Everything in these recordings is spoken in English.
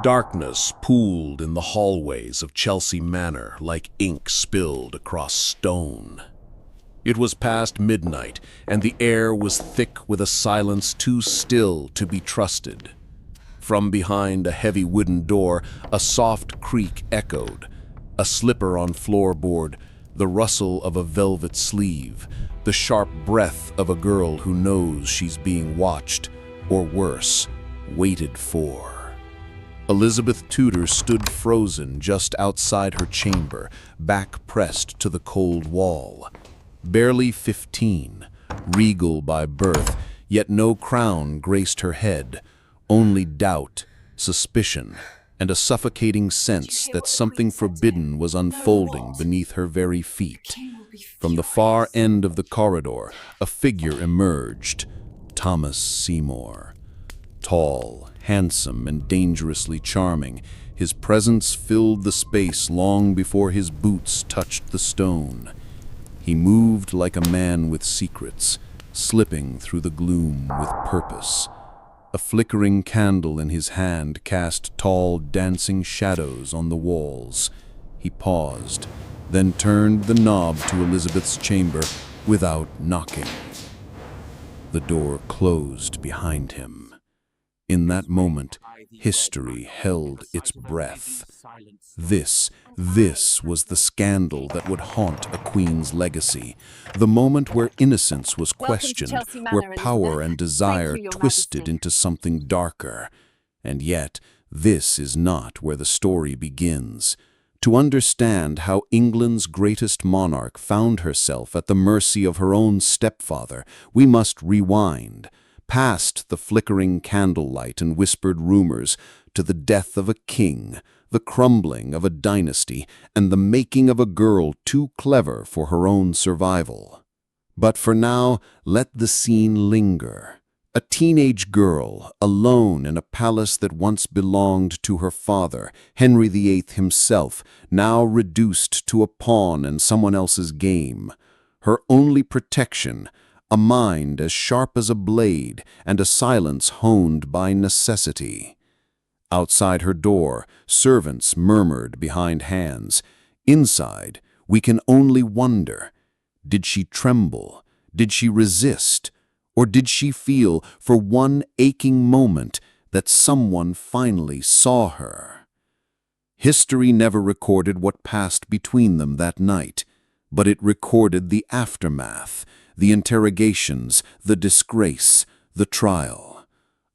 Darkness pooled in the hallways of Chelsea Manor like ink spilled across stone. It was past midnight, and the air was thick with a silence too still to be trusted. From behind a heavy wooden door, a soft creak echoed, a slipper on floorboard, the rustle of a velvet sleeve, the sharp breath of a girl who knows she's being watched, or worse, waited for. Elizabeth Tudor stood frozen just outside her chamber, back pressed to the cold wall. Barely 15, regal by birth, yet no crown graced her head, only doubt, suspicion, and a suffocating sense that something forbidden was unfolding beneath her very feet. From the far end of the corridor, a figure emerged, Thomas Seymour. Tall, handsome, and dangerously charming, his presence filled the space long before his boots touched the stone. He moved like a man with secrets, slipping through the gloom with purpose. A flickering candle in his hand cast tall, dancing shadows on the walls. He paused, then turned the knob to Elizabeth's chamber without knocking. The door closed behind him. In that moment, history held its breath. This was the scandal that would haunt a queen's legacy, the moment where innocence was questioned, where power and desire twisted into something darker. And yet, this is not where the story begins. To understand how England's greatest monarch found herself at the mercy of her own stepfather, we must rewind, past the flickering candlelight and whispered rumors, to the death of a king, the crumbling of a dynasty, and the making of a girl too clever for her own survival. But for now, let the scene linger. A teenage girl, alone in a palace that once belonged to her father, Henry VIII himself, now reduced to a pawn in someone else's game. Her only protection, a mind as sharp as a blade, and a silence honed by necessity. Outside her door, servants murmured behind hands. Inside, we can only wonder. Did she tremble? Did she resist? Or did she feel, for one aching moment, that someone finally saw her? History never recorded what passed between them that night, but it recorded the aftermath, the interrogations, the disgrace, the trial.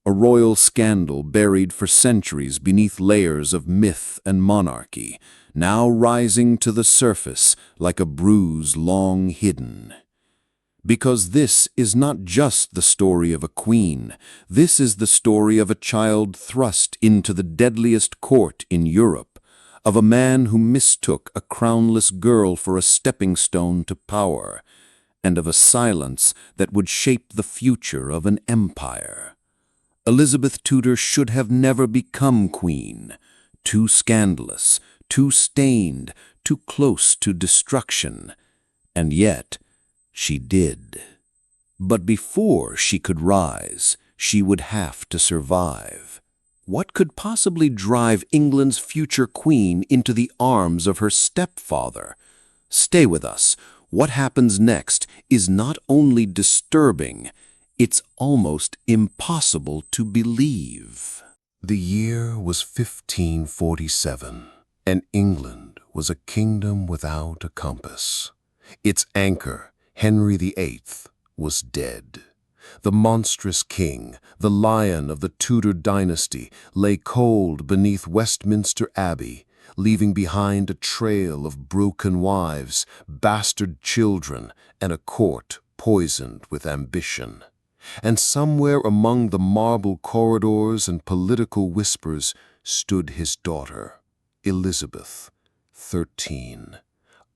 A royal scandal buried for centuries beneath layers of myth and monarchy, now rising to the surface like a bruise long hidden. Because this is not just the story of a queen, this is the story of a child thrust into the deadliest court in Europe, of a man who mistook a crownless girl for a stepping stone to power, and of a silence that would shape the future of an empire. Elizabeth Tudor should have never become queen. Too scandalous, too stained, too close to destruction. And yet, she did. But before she could rise, she would have to survive. What could possibly drive England's future queen into the arms of her stepfather? Stay with us. What happens next is not only disturbing, it's almost impossible to believe. The year was 1547, and England was a kingdom without a compass. Its anchor, Henry VIII, was dead. The monstrous king, the lion of the Tudor dynasty, lay cold beneath Westminster Abbey, leaving behind a trail of broken wives, bastard children, and a court poisoned with ambition. And somewhere among the marble corridors and political whispers stood his daughter, Elizabeth, 13,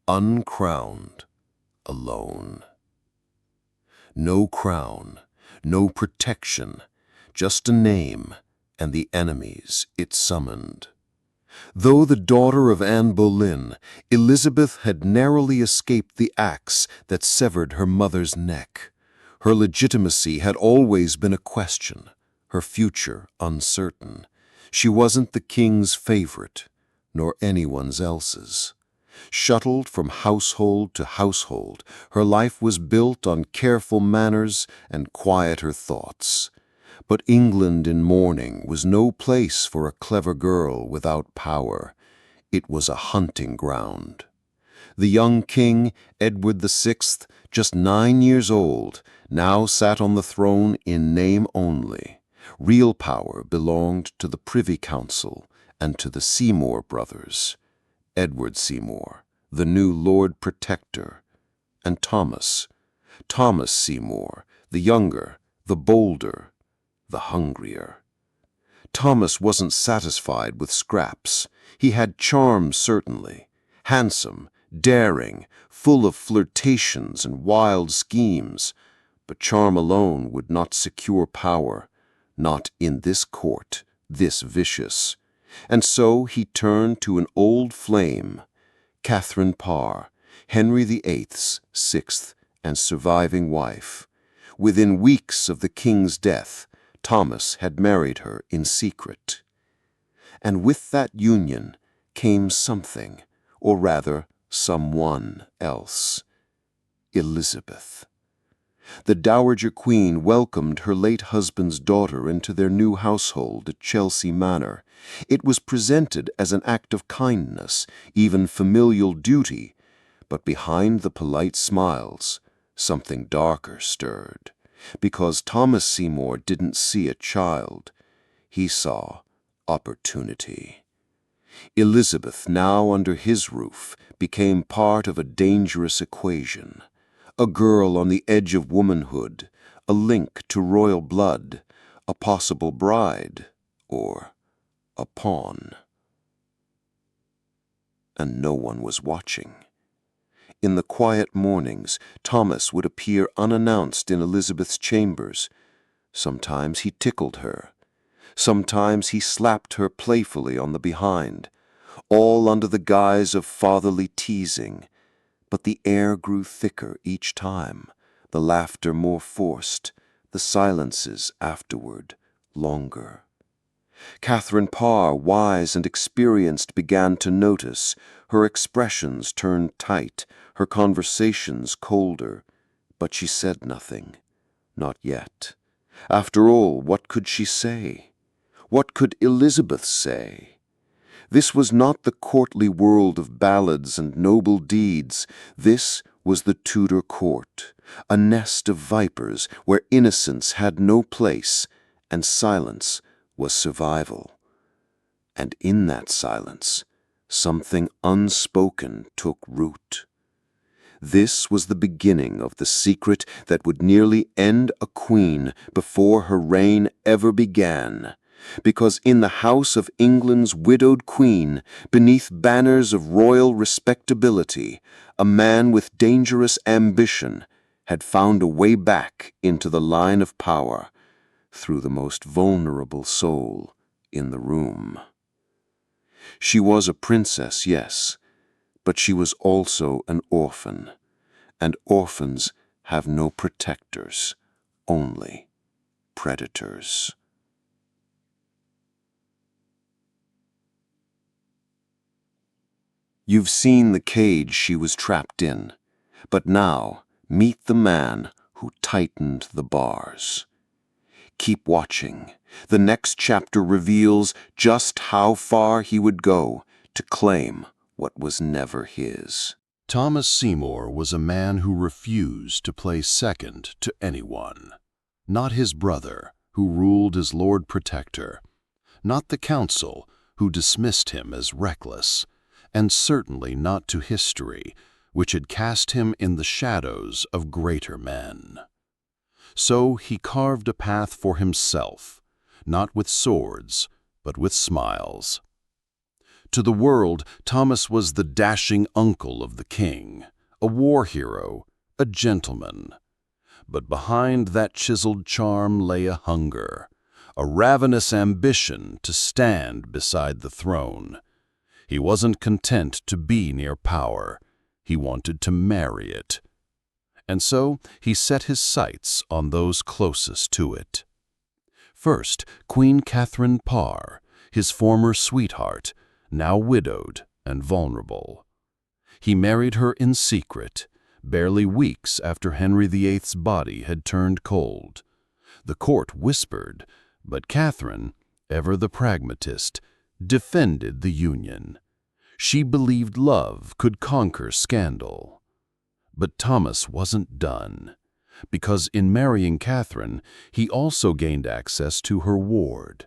uncrowned, alone. No crown, no protection, just a name and the enemies it summoned. Though the daughter of Anne Boleyn, Elizabeth had narrowly escaped the axe that severed her mother's neck. Her legitimacy had always been a question, her future uncertain. She wasn't the king's favorite, nor anyone's else's. Shuttled from household to household, her life was built on careful manners and quieter thoughts. But England in mourning was no place for a clever girl without power. It was a hunting ground. The young king, Edward VI, just 9 years old, now sat on the throne in name only. Real power belonged to the Privy Council and to the Seymour brothers. Edward Seymour, the new Lord Protector, and Thomas Seymour, the younger, the bolder, the hungrier. Thomas wasn't satisfied with scraps. He had charm, certainly. Handsome, daring, full of flirtations and wild schemes. But charm alone would not secure power, not in this court, this vicious. And so he turned to an old flame, Catherine Parr, Henry VIII's sixth and surviving wife. Within weeks of the king's death, Thomas had married her in secret. And with that union came something, or rather, someone else. Elizabeth. The Dowager Queen welcomed her late husband's daughter into their new household at Chelsea Manor. It was presented as an act of kindness, even familial duty, but behind the polite smiles, something darker stirred. Because Thomas Seymour didn't see a child, he saw opportunity. Elizabeth, now under his roof, became part of a dangerous equation. A girl on the edge of womanhood, a link to royal blood, a possible bride, or a pawn. And no one was watching. In the quiet mornings, Thomas would appear unannounced in Elizabeth's chambers. Sometimes he tickled her. Sometimes he slapped her playfully on the behind, all under the guise of fatherly teasing. But the air grew thicker each time, the laughter more forced, the silences afterward longer. Catherine Parr, wise and experienced, began to notice. Her expressions turned tight, her conversations colder. But she said nothing. Not yet. After all, what could she say? What could Elizabeth say? This was not the courtly world of ballads and noble deeds. This was the Tudor court, a nest of vipers where innocence had no place, and silence was survival. And in that silence, something unspoken took root. This was the beginning of the secret that would nearly end a queen before her reign ever began. Because in the house of England's widowed queen, beneath banners of royal respectability, a man with dangerous ambition had found a way back into the line of power through the most vulnerable soul in the room. She was a princess, yes, but she was also an orphan, and orphans have no protectors, only predators. You've seen the cage she was trapped in, but now meet the man who tightened the bars. Keep watching. The next chapter reveals just how far he would go to claim what was never his. Thomas Seymour was a man who refused to play second to anyone. Not his brother, who ruled as Lord Protector. Not the council, who dismissed him as reckless. And certainly not to history, which had cast him in the shadows of greater men. So he carved a path for himself, not with swords, but with smiles. To the world, Thomas was the dashing uncle of the king, a war hero, a gentleman. But behind that chiseled charm lay a hunger, a ravenous ambition to stand beside the throne. He wasn't content to be near power. He wanted to marry it. And so he set his sights on those closest to it. First, Queen Catherine Parr, his former sweetheart, now widowed and vulnerable. He married her in secret, barely weeks after Henry VIII's body had turned cold. The court whispered, but Catherine, ever the pragmatist, defended the union. She believed love could conquer scandal. But Thomas wasn't done, because in marrying Catherine, he also gained access to her ward,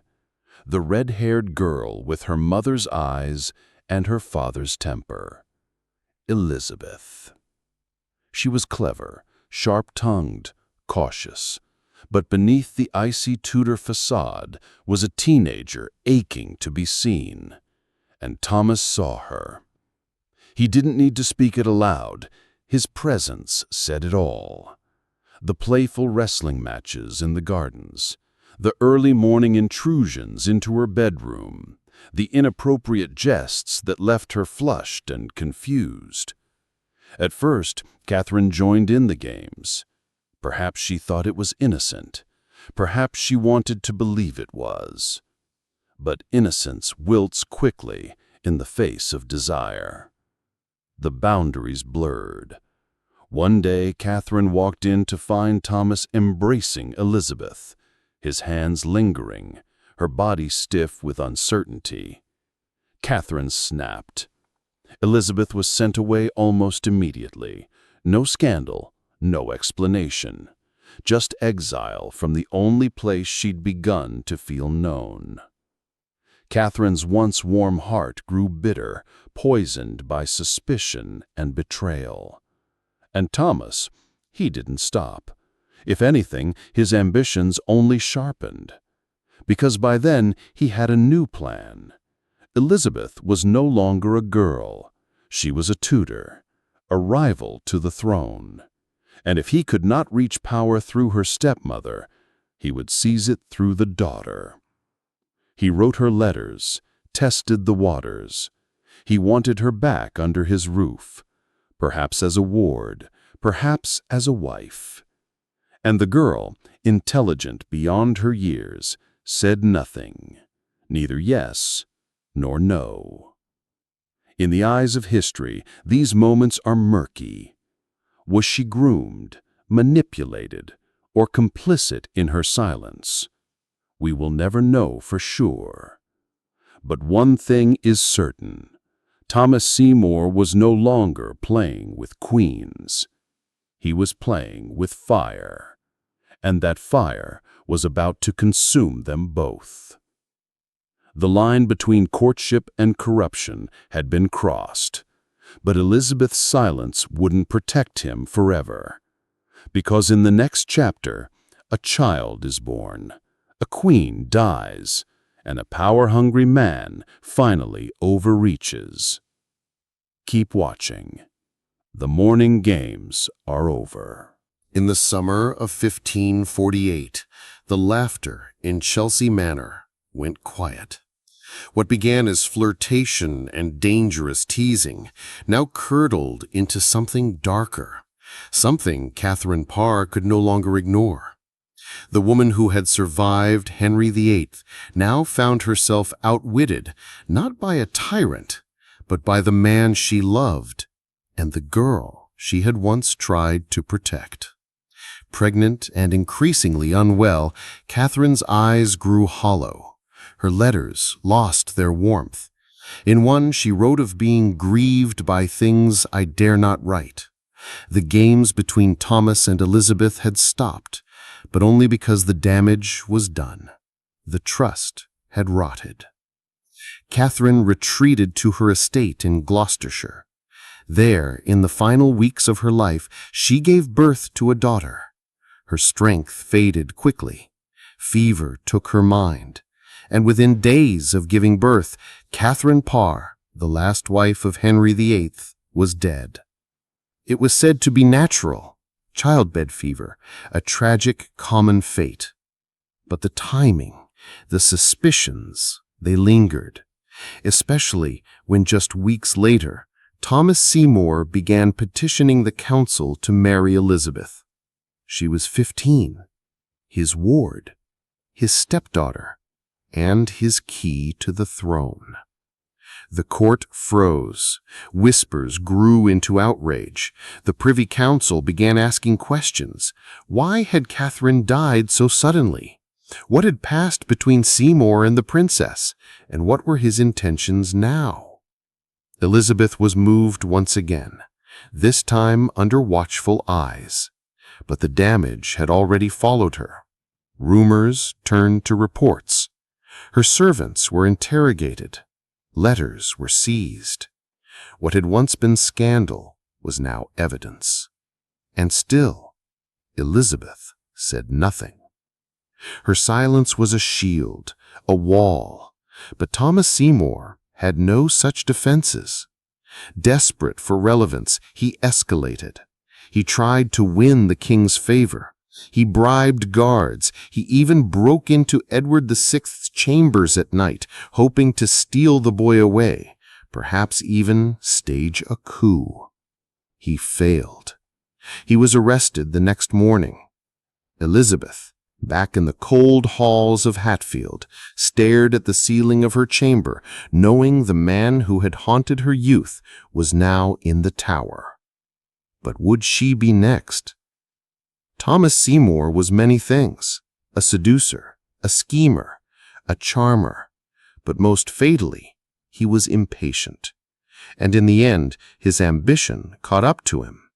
the red-haired girl with her mother's eyes and her father's temper, Elizabeth. She was clever, sharp-tongued, cautious, but beneath the icy Tudor facade was a teenager aching to be seen, and Thomas saw her. He didn't need to speak it aloud. His presence said it all. The playful wrestling matches in the gardens, the early morning intrusions into her bedroom, the inappropriate jests that left her flushed and confused. At first, Catherine joined in the games. Perhaps she thought it was innocent. Perhaps she wanted to believe it was. But innocence wilts quickly in the face of desire. The boundaries blurred. One day, Catherine walked in to find Thomas embracing Elizabeth, his hands lingering, her body stiff with uncertainty. Catherine snapped. Elizabeth was sent away almost immediately. No scandal, no explanation. Just exile from the only place she'd begun to feel known. Catherine's once warm heart grew bitter, poisoned by suspicion and betrayal. And Thomas, he didn't stop. If anything, his ambitions only sharpened. Because by then, he had a new plan. Elizabeth was no longer a girl. She was a Tudor, a rival to the throne. And if he could not reach power through her stepmother, he would seize it through the daughter. He wrote her letters, tested the waters. He wanted her back under his roof, perhaps as a ward, perhaps as a wife. And the girl, intelligent beyond her years, said nothing, neither yes nor no. In the eyes of history, these moments are murky. Was she groomed, manipulated, or complicit in her silence? We will never know for sure. But one thing is certain. Thomas Seymour was no longer playing with queens. He was playing with fire. And that fire was about to consume them both. The line between courtship and corruption had been crossed. But Elizabeth's silence wouldn't protect him forever. Because in the next chapter, a child is born, a queen dies, and a power-hungry man finally overreaches. Keep watching. The morning games are over. In the summer of 1548, the laughter in Chelsea Manor went quiet. What began as flirtation and dangerous teasing now curdled into something darker, something Catherine Parr could no longer ignore. The woman who had survived Henry VIII now found herself outwitted not by a tyrant, but by the man she loved and the girl she had once tried to protect. Pregnant and increasingly unwell, Catherine's eyes grew hollow. Her letters lost their warmth. In one, she wrote of being grieved by things I dare not write. The games between Thomas and Elizabeth had stopped, but only because the damage was done. The trust had rotted. Catherine retreated to her estate in Gloucestershire. There, in the final weeks of her life, she gave birth to a daughter. Her strength faded quickly. Fever took her mind. And within days of giving birth, Catherine Parr, the last wife of Henry VIII, was dead. It was said to be natural, childbed fever, a tragic common fate. But the timing, the suspicions, they lingered, especially when just weeks later, Thomas Seymour began petitioning the council to marry Elizabeth. She was 15, his ward, his stepdaughter, and his key to the throne. The court froze. Whispers grew into outrage. The Privy Council began asking questions. Why had Catherine died so suddenly? What had passed between Seymour and the princess? And what were his intentions now? Elizabeth was moved once again, this time under watchful eyes. But the damage had already followed her. Rumors turned to reports. Her servants were interrogated. Letters were seized. What had once been scandal was now evidence. And still, Elizabeth said nothing. Her silence was a shield, a wall, but Thomas Seymour had no such defenses. Desperate for relevance, he escalated. He tried to win the king's favor. He bribed guards. He even broke into Edward VI's chambers at night, hoping to steal the boy away, perhaps even stage a coup. He failed. He was arrested the next morning. Elizabeth, back in the cold halls of Hatfield, stared at the ceiling of her chamber, knowing the man who had haunted her youth was now in the Tower. But would she be next? Thomas Seymour was many things: a seducer, a schemer, a charmer, but most fatally, he was impatient. And in the end, his ambition caught up to him.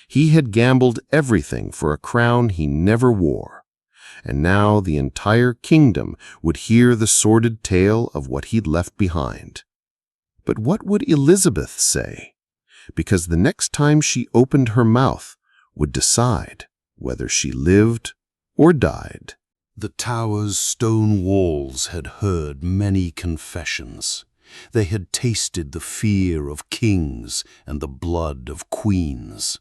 He had gambled everything for a crown he never wore, and now the entire kingdom would hear the sordid tale of what he'd left behind. But what would Elizabeth say? Because the next time she opened her mouth would decide whether she lived or died. The Tower's stone walls had heard many confessions. They had tasted the fear of kings and the blood of queens.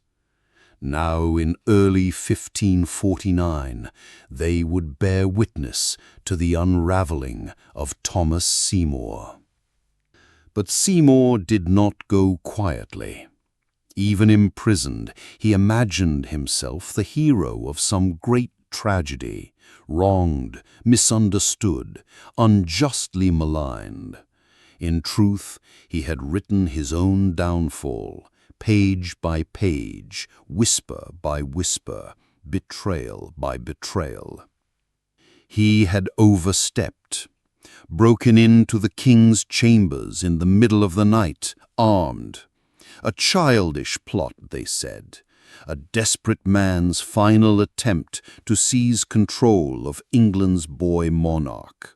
Now, in early 1549, they would bear witness to the unraveling of Thomas Seymour. But Seymour did not go quietly. Even imprisoned, he imagined himself the hero of some great tragedy, wronged, misunderstood, unjustly maligned. In truth, he had written his own downfall, page by page, whisper by whisper, betrayal by betrayal. He had overstepped, broken into the king's chambers in the middle of the night, armed. A childish plot, they said, a desperate man's final attempt to seize control of England's boy monarch.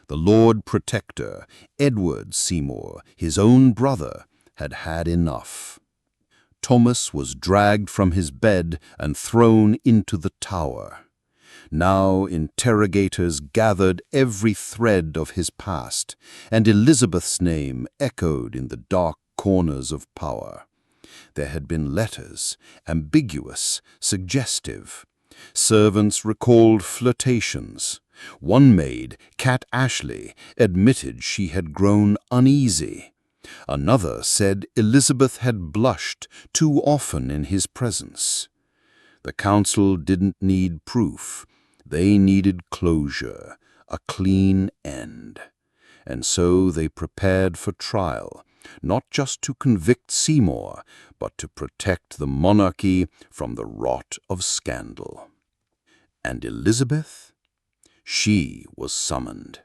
The Lord Protector, Edward Seymour, his own brother, had had enough. Thomas was dragged from his bed and thrown into the Tower. Now interrogators gathered every thread of his past, and Elizabeth's name echoed in the dark corners of power. There had been letters, ambiguous, suggestive. Servants recalled flirtations. One maid, Cat Ashley, admitted she had grown uneasy. Another said Elizabeth had blushed too often in his presence. The council didn't need proof. They needed closure, a clean end. And so they prepared for trial, not just to convict Seymour, but to protect the monarchy from the rot of scandal. And Elizabeth? She was summoned.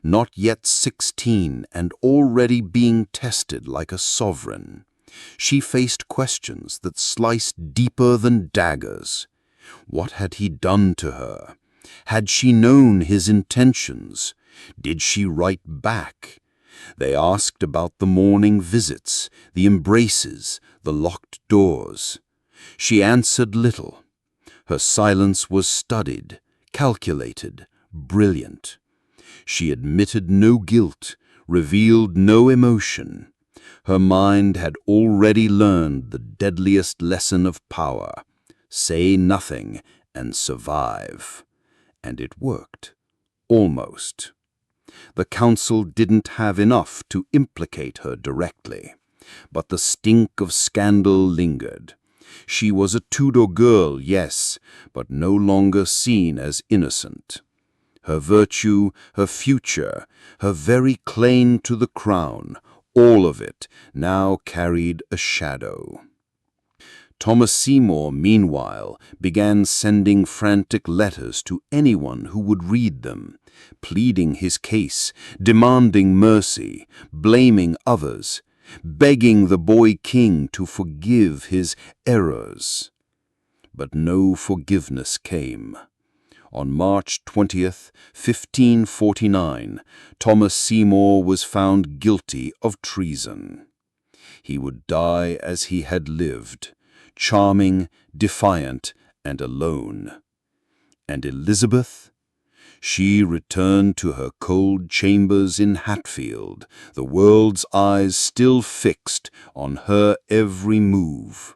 Not yet 16 and already being tested like a sovereign. She faced questions that sliced deeper than daggers. What had he done to her? Had she known his intentions? Did she write back? They asked about the morning visits, the embraces, the locked doors. She answered little. Her silence was studied, calculated, brilliant. She admitted no guilt, revealed no emotion. Her mind had already learned the deadliest lesson of power: say nothing and survive. And it worked. Almost. The council didn't have enough to implicate her directly, but the stink of scandal lingered. She was a Tudor girl, yes, but no longer seen as innocent. Her virtue, her future, her very claim to the crown, all of it now carried a shadow. Thomas Seymour, meanwhile, began sending frantic letters to anyone who would read them, pleading his case, demanding mercy, blaming others, begging the boy king to forgive his errors. But no forgiveness came. On March 20th, 1549, Thomas Seymour was found guilty of treason. He would die as he had lived, charming, defiant, and alone. And Elizabeth? She returned to her cold chambers in Hatfield, the world's eyes still fixed on her every move.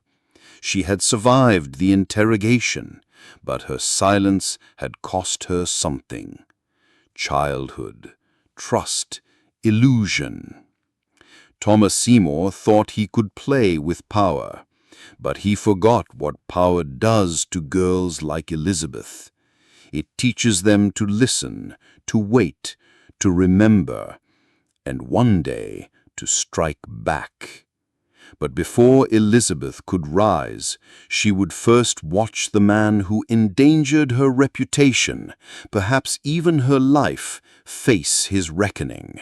She had survived the interrogation, but her silence had cost her something. Childhood, trust, illusion. Thomas Seymour thought he could play with power, but he forgot what power does to girls like Elizabeth. It teaches them to listen, to wait, to remember, and one day to strike back. But before Elizabeth could rise, she would first watch the man who endangered her reputation, perhaps even her life, face his reckoning.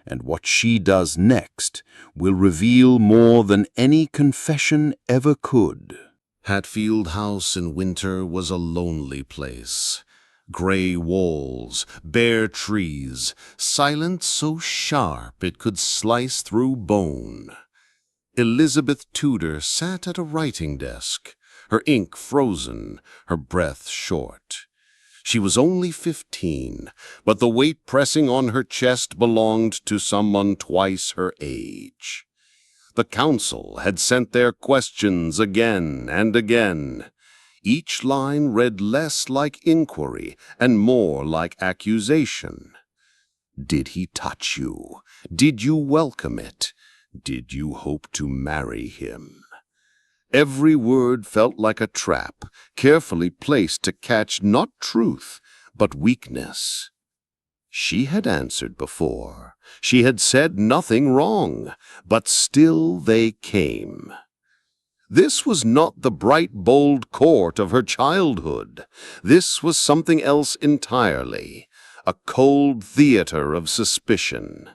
And what she does next will reveal more than any confession ever could. Hatfield House in winter was a lonely place. Gray walls, bare trees, silence so sharp it could slice through bone. Elizabeth Tudor sat at a writing desk, her ink frozen, her breath short. She was only 15, but the weight pressing on her chest belonged to someone twice her age. The council had sent their questions again and again. Each line read less like inquiry and more like accusation. Did he touch you? Did you welcome it? Did you hope to marry him? Every word felt like a trap, carefully placed to catch not truth, but weakness. She had answered before. She had said nothing wrong, but still they came. This was not the bright, bold court of her childhood. This was something else entirely, a cold theater of suspicion.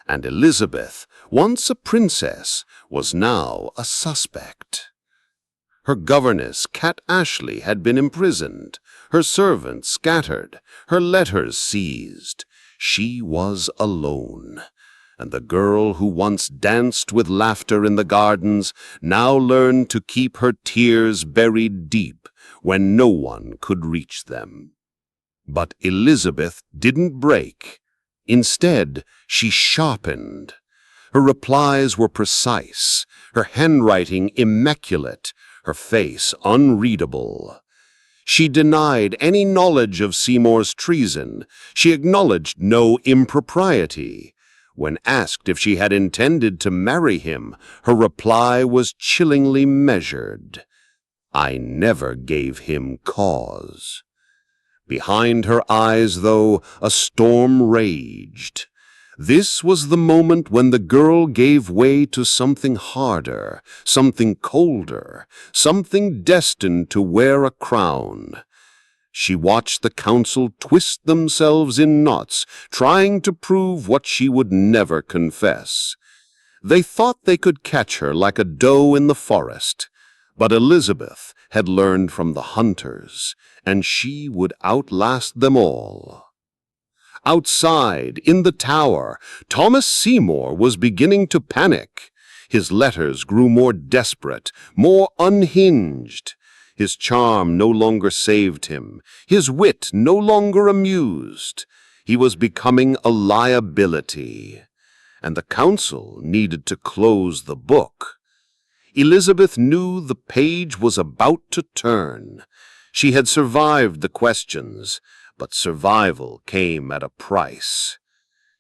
And Elizabeth, once a princess, was now a suspect. Her governess, Cat Ashley, had been imprisoned, her servants scattered, her letters seized. She was alone, and the girl who once danced with laughter in the gardens now learned to keep her tears buried deep when no one could reach them. But Elizabeth didn't break. Instead, she sharpened. Her replies were precise, her handwriting immaculate, her face unreadable. She denied any knowledge of Seymour's treason. She acknowledged no impropriety. When asked if she had intended to marry him, her reply was chillingly measured. I never gave him cause. Behind her eyes, though, a storm raged. This was the moment when the girl gave way to something harder, something colder, something destined to wear a crown. She watched the council twist themselves in knots, trying to prove what she would never confess. They thought they could catch her like a doe in the forest, but Elizabeth had learned from the hunters, and she would outlast them all. Outside, in the tower, Thomas Seymour was beginning to panic. His letters grew more desperate, more unhinged. His charm no longer saved him. His wit no longer amused. He was becoming a liability, and the council needed to close the book. Elizabeth knew the page was about to turn. She had survived the questions, but survival came at a price.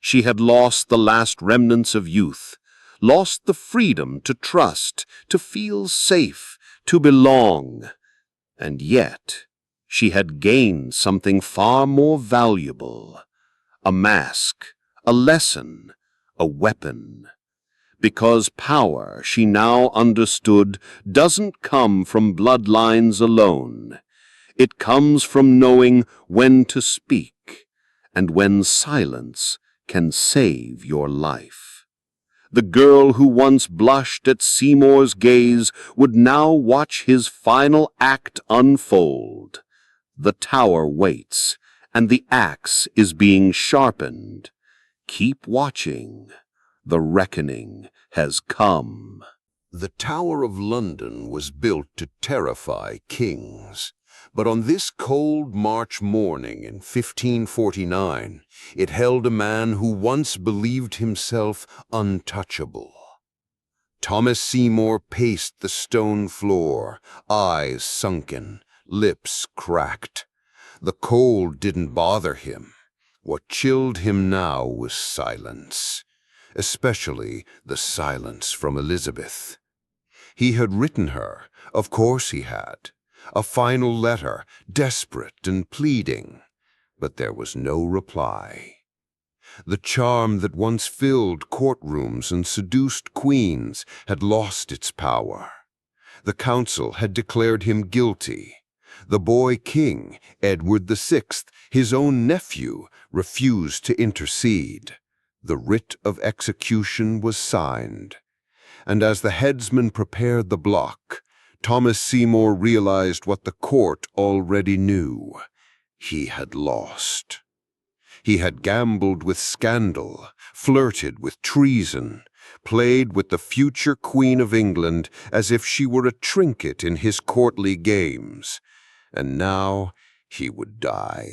She had lost the last remnants of youth, lost the freedom to trust, to feel safe, to belong. And yet, she had gained something far more valuable: a mask, a lesson, a weapon. Because power, she now understood, doesn't come from bloodlines alone. It comes from knowing when to speak, and when silence can save your life. The girl who once blushed at Seymour's gaze would now watch his final act unfold. The tower waits, and the axe is being sharpened. Keep watching. The reckoning has come. The Tower of London was built to terrify kings. But on this cold March morning in 1549, it held a man who once believed himself untouchable. Thomas Seymour paced the stone floor, eyes sunken, lips cracked. The cold didn't bother him. What chilled him now was silence, especially the silence from Elizabeth. He had written her, of course he had, a final letter, desperate and pleading, but there was no reply. The charm that once filled courtrooms and seduced queens had lost its power. The council had declared him guilty. The boy king, Edward VI, his own nephew, refused to intercede. The writ of execution was signed. And as the headsman prepared the block, Thomas Seymour realized what the court already knew. He had lost. He had gambled with scandal, flirted with treason, played with the future Queen of England as if she were a trinket in his courtly games. And now he would die.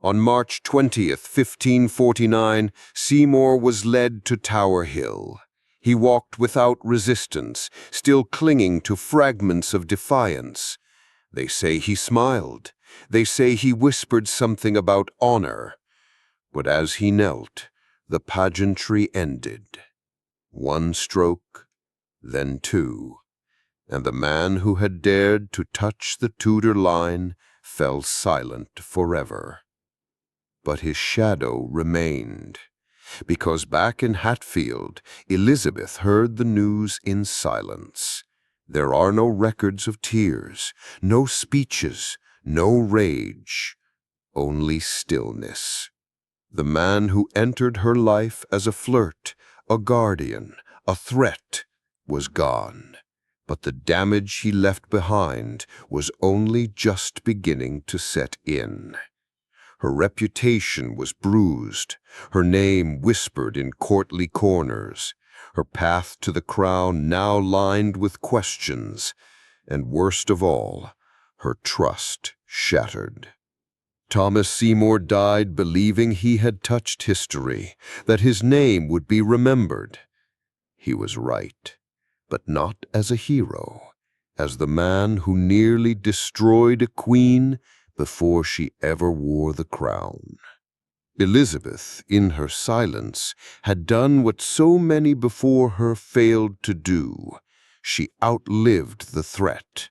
On March 20th, 1549, Seymour was led to Tower Hill. He walked without resistance, still clinging to fragments of defiance. They say he smiled. They say he whispered something about honor. But as he knelt, the pageantry ended. One stroke, then two, and the man who had dared to touch the Tudor line fell silent forever. But his shadow remained, because back in Hatfield, Elizabeth heard the news in silence. There are no records of tears, no speeches, no rage, only stillness. The man who entered her life as a flirt, a guardian, a threat, was gone. But the damage he left behind was only just beginning to set in. Her reputation was bruised, her name whispered in courtly corners, her path to the crown now lined with questions, and worst of all, her trust shattered. Thomas Seymour died believing he had touched history, that his name would be remembered. He was right, but not as a hero, as the man who nearly destroyed a queen before she ever wore the crown. Elizabeth, in her silence, had done what so many before her failed to do. She outlived the threat,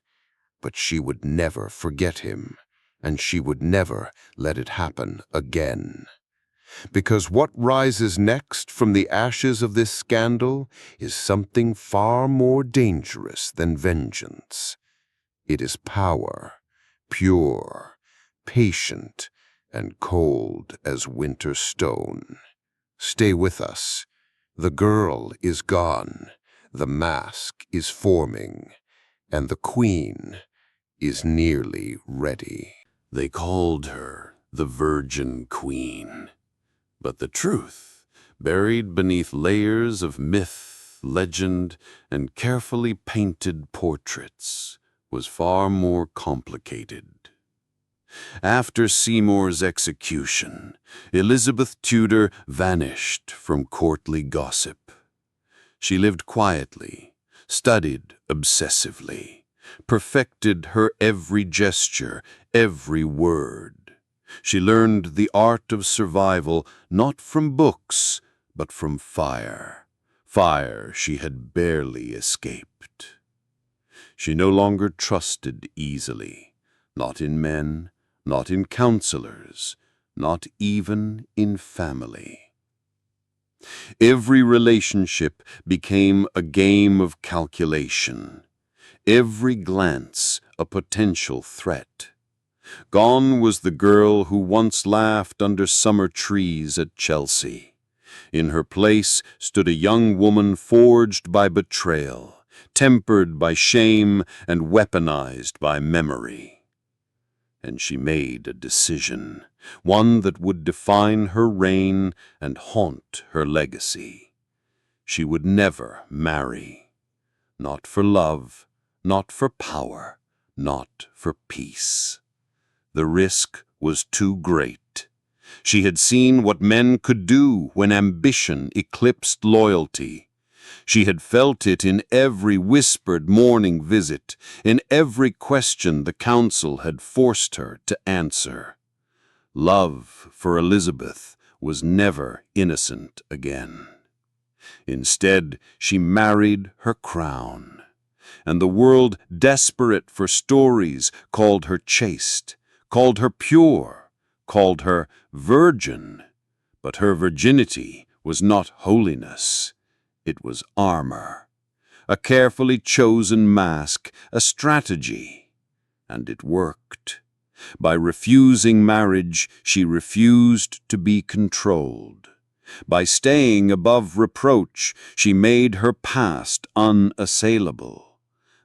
but she would never forget him, and she would never let it happen again. Because what rises next from the ashes of this scandal is something far more dangerous than vengeance. It is power, pure, patient, and cold as winter stone. Stay with us. The girl is gone, the mask is forming, and the queen is nearly ready. They called her the Virgin Queen. But the truth, buried beneath layers of myth, legend, and carefully painted portraits, was far more complicated. After Seymour's execution, Elizabeth Tudor vanished from courtly gossip. She lived quietly, studied obsessively, perfected her every gesture, every word. She learned the art of survival not from books, but from fire. Fire she had barely escaped. She no longer trusted easily, not in men, not in counselors, not even in family. Every relationship became a game of calculation, every glance a potential threat. Gone was the girl who once laughed under summer trees at Chelsea. In her place stood a young woman forged by betrayal, tempered by shame and weaponized by memory. And she made a decision, one that would define her reign and haunt her legacy. She would never marry, not for love, not for power, not for peace. The risk was too great. She had seen what men could do when ambition eclipsed loyalty. She had felt it in every whispered morning visit, in every question the council had forced her to answer. Love for Elizabeth was never innocent again. Instead, she married her crown, and the world, desperate for stories, called her chaste, called her pure, called her virgin. But her virginity was not holiness. It was armor, a carefully chosen mask, a strategy. And it worked. By refusing marriage, she refused to be controlled. By staying above reproach, she made her past unassailable.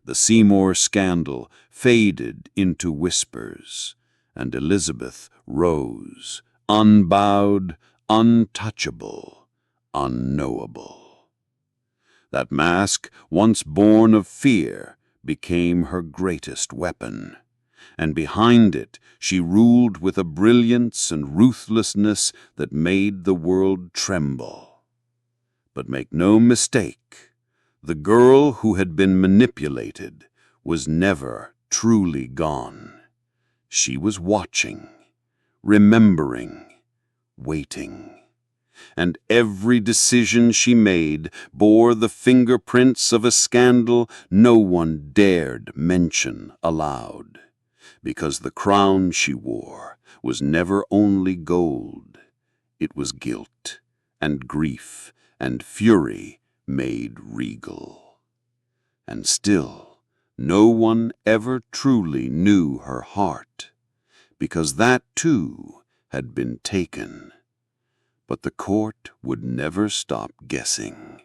The Seymour scandal faded into whispers, and Elizabeth rose, unbowed, untouchable, unknowable. That mask, once born of fear, became her greatest weapon, and behind it she ruled with a brilliance and ruthlessness that made the world tremble. But make no mistake, the girl who had been manipulated was never truly gone. She was watching, remembering, waiting. And every decision she made bore the fingerprints of a scandal no one dared mention aloud. Because the crown she wore was never only gold, it was guilt and grief and fury made regal. And still, no one ever truly knew her heart, because that too had been taken. But the court would never stop guessing,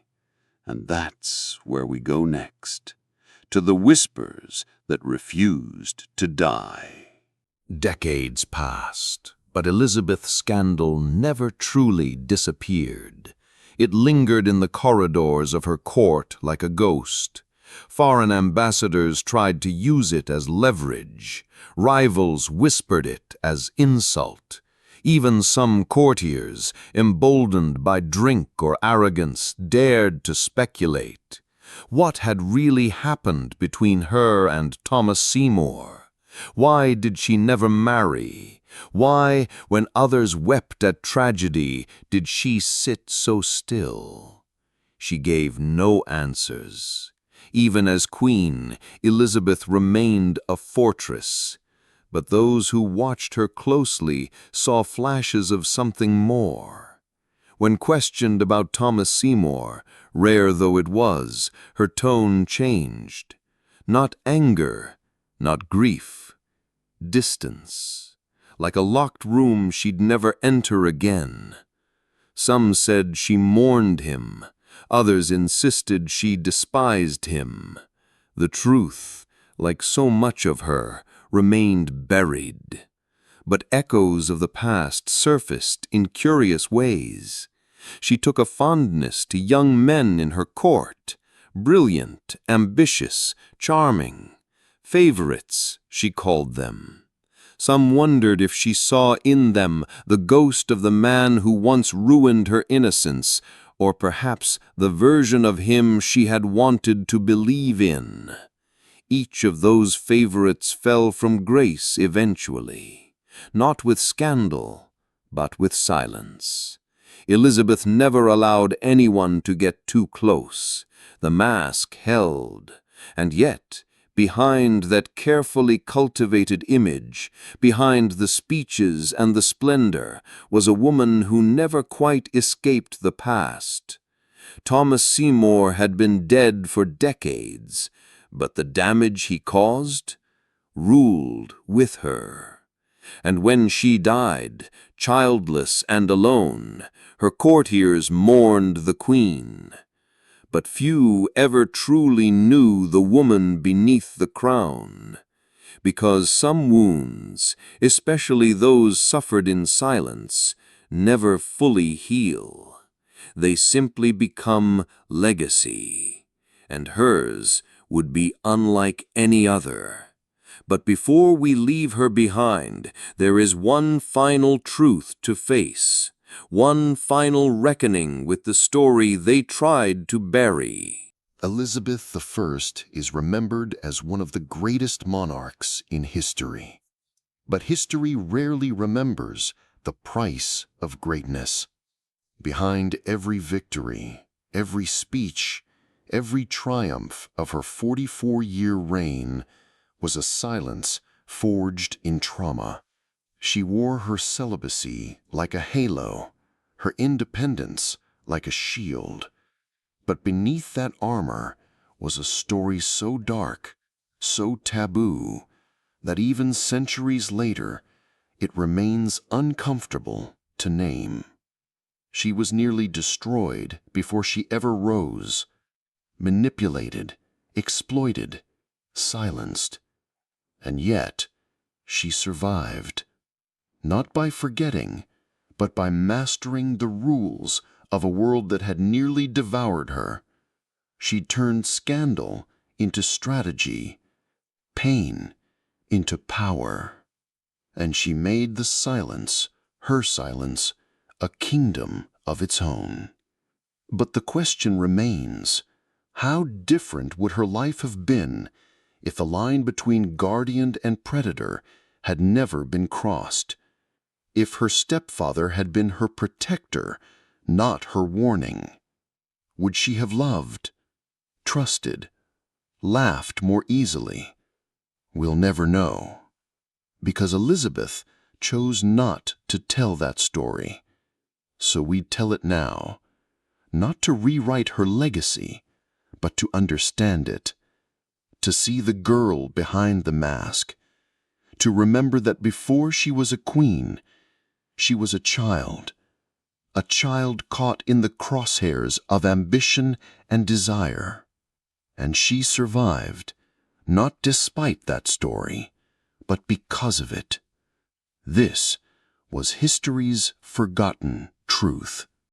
and that's where we go next, to the whispers that refused to die. Decades passed, but Elizabeth's scandal never truly disappeared. It lingered in the corridors of her court like a ghost. Foreign ambassadors tried to use it as leverage. Rivals whispered it as insult. Even some courtiers, emboldened by drink or arrogance, dared to speculate. What had really happened between her and Thomas Seymour? Why did she never marry? Why, when others wept at tragedy, did she sit so still? She gave no answers. Even as queen, Elizabeth remained a fortress. But those who watched her closely saw flashes of something more. When questioned about Thomas Seymour, rare though it was, her tone changed. Not anger, not grief, distance. Like a locked room she'd never enter again. Some said she mourned him, others insisted she despised him. The truth, like so much of her, remained buried. But echoes of the past surfaced in curious ways. She took a fondness to young men in her court, brilliant, ambitious, charming. Favorites, she called them. Some wondered if she saw in them the ghost of the man who once ruined her innocence, or perhaps the version of him she had wanted to believe in. Each of those favorites fell from grace eventually, not with scandal, but with silence. Elizabeth never allowed anyone to get too close. The mask held, and yet, Behind that carefully cultivated image, behind the speeches and the splendor, was a woman who never quite escaped the past. Thomas Seymour had been dead for decades, but the damage he caused ruled with her. And when she died, childless and alone, her courtiers mourned the queen. But few ever truly knew the woman beneath the crown, because some wounds, especially those suffered in silence, never fully heal. They simply become legacy, and hers would be unlike any other. But before we leave her behind, there is one final truth to face, one final reckoning with the story they tried to bury. Elizabeth I is remembered as one of the greatest monarchs in history. But history rarely remembers the price of greatness. Behind every victory, every speech, every triumph of her 44-year reign was a silence forged in trauma. She wore her celibacy like a halo, her independence like a shield. But beneath that armor was a story so dark, so taboo, that even centuries later it remains uncomfortable to name. She was nearly destroyed before she ever rose, manipulated, exploited, silenced. And yet, she survived, not by forgetting, but by mastering the rules of a world that had nearly devoured her. She turned scandal into strategy, pain into power, and she made the silence, her silence, a kingdom of its own. But the question remains, how different would her life have been if the line between guardian and predator had never been crossed? If her stepfather had been her protector, not her warning? Would she have loved, trusted, laughed more easily? We'll never know, because Elizabeth chose not to tell that story. So we tell it now, not to rewrite her legacy, but to understand it, to see the girl behind the mask, to remember that before she was a queen, she was a child caught in the crosshairs of ambition and desire. And she survived, not despite that story, but because of it. This was history's forgotten truth.